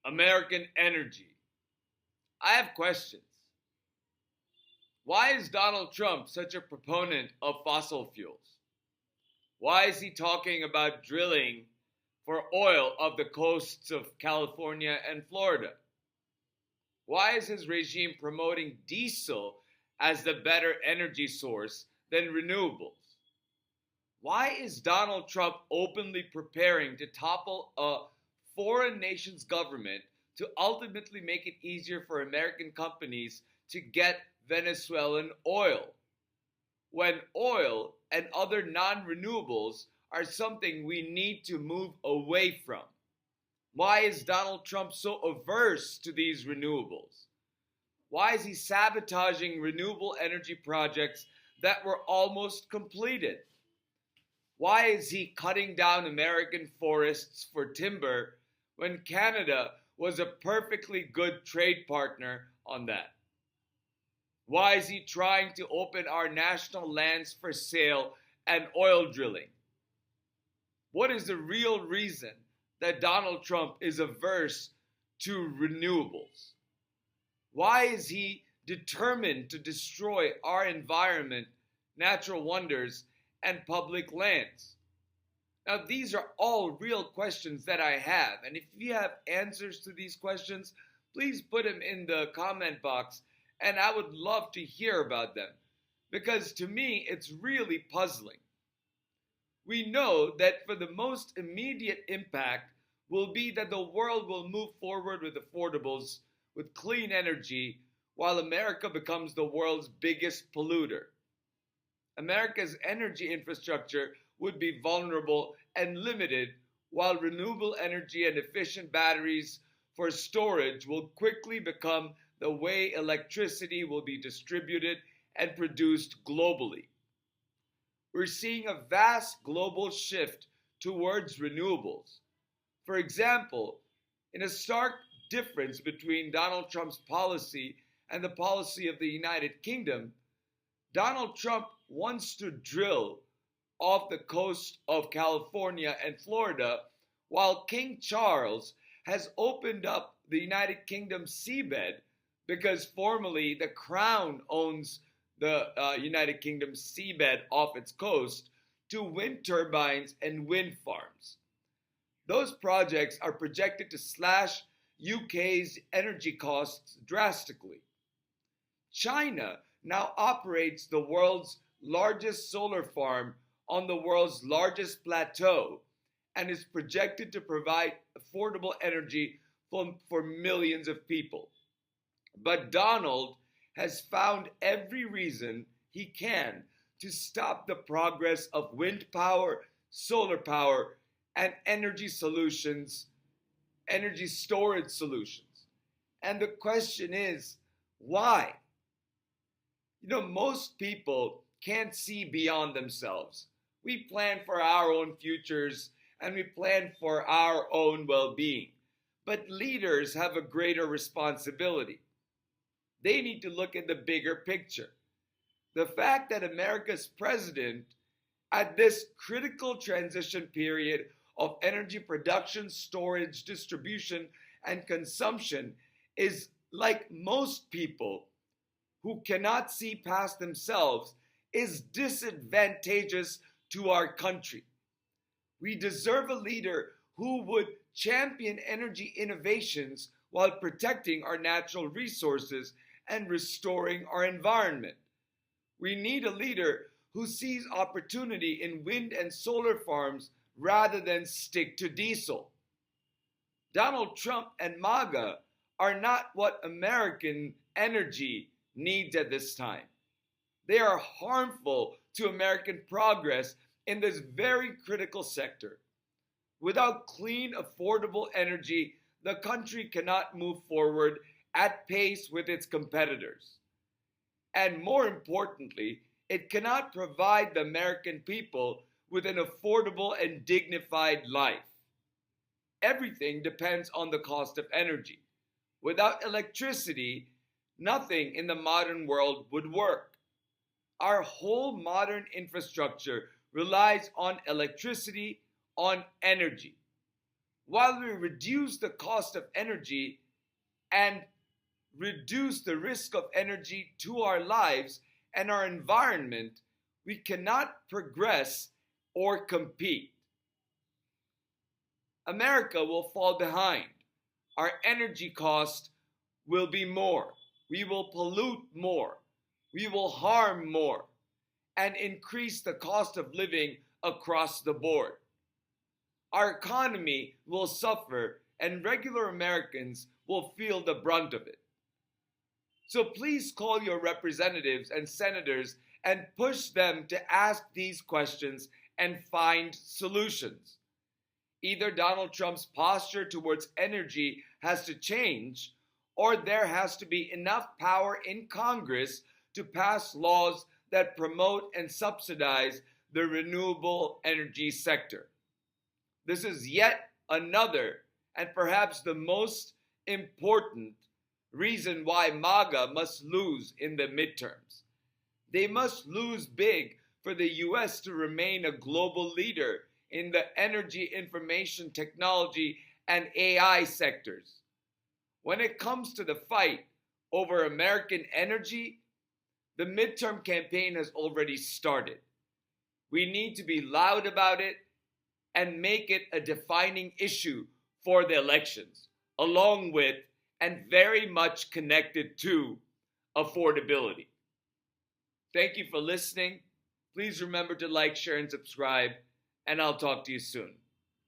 American energy. I have questions. Why is Donald Trump such a proponent of fossil fuels? Why is he talking about drilling for oil of the coasts of California and Florida? Why is his regime promoting diesel as the better energy source than renewables? Why is Donald Trump openly preparing to topple a foreign nation's government to ultimately make it easier for American companies to get Venezuelan oil, when oil and other non-renewables are something we need to move away from? Why is Donald Trump so averse to these renewables? Why is he sabotaging renewable energy projects that were almost completed? Why is he cutting down American forests for timber when Canada was a perfectly good trade partner on that? Why is he trying to open our national lands for sale and oil drilling? What is the real reason that Donald Trump is averse to renewables? Why is he determined to destroy our environment, natural wonders, and public lands? Now, these are all real questions that I have, and if you have answers to these questions, please put them in the comment box, and I would love to hear about them, because to me, it's really puzzling. We know that for the most immediate impact will be that the world will move forward with affordables, with clean energy, while America becomes the world's biggest polluter. America's energy infrastructure would be vulnerable and limited, while renewable energy and efficient batteries for storage will quickly become the way electricity will be distributed and produced globally. We're seeing a vast global shift towards renewables. For example, in a stark difference between Donald Trump's policy and the policy of the United Kingdom, Donald Trump wants to drill off the coast of California and Florida, while King Charles has opened up the United Kingdom's seabed because formally the Crown owns the United Kingdom's seabed off its coast to wind turbines and wind farms. Those projects are projected to slash UK's energy costs drastically. China now operates the world's largest solar farm on the world's largest plateau and is projected to provide affordable energy for millions of people. But Donald has found every reason he can to stop the progress of wind power, solar power, and energy solutions, energy storage solutions. And the question is, why? Most people can't see beyond themselves. We plan for our own futures and we plan for our own well-being. But leaders have a greater responsibility. They need to look at the bigger picture. The fact that America's president, at this critical transition period of energy production, storage, distribution, and consumption, is like most people who cannot see past themselves, is disadvantageous to our country. We deserve a leader who would champion energy innovations while protecting our natural resources and restoring our environment. We need a leader who sees opportunity in wind and solar farms rather than stick to diesel. Donald Trump and MAGA are not what American energy needs at this time. They are harmful to American progress in this very critical sector. Without clean, affordable energy, the country cannot move forward at pace with its competitors. And more importantly, it cannot provide the American people with an affordable and dignified life. Everything depends on the cost of energy. Without electricity, nothing in the modern world would work. Our whole modern infrastructure relies on electricity, on energy. while we reduce the cost of energy and reduce the risk of energy to our lives and our environment, we cannot progress or compete. America will fall behind. Our energy cost will be more. We will pollute more. We will harm more and increase the cost of living across the board. Our economy will suffer and regular Americans will feel the brunt of it. So please call your representatives and senators and push them to ask these questions and find solutions. Either Donald Trump's posture towards energy has to change, or there has to be enough power in Congress to pass laws that promote and subsidize the renewable energy sector. This is yet another, and perhaps the most important, reason why MAGA must lose in the midterms. They must lose big for the US to remain a global leader in the energy, information technology, and AI sectors. When it comes to the fight over American energy, the midterm campaign has already started. We need to be loud about it and make it a defining issue for the elections, along with and very much connected to affordability. Thank you for listening. Please remember to like, share, and subscribe, and I'll talk to you soon.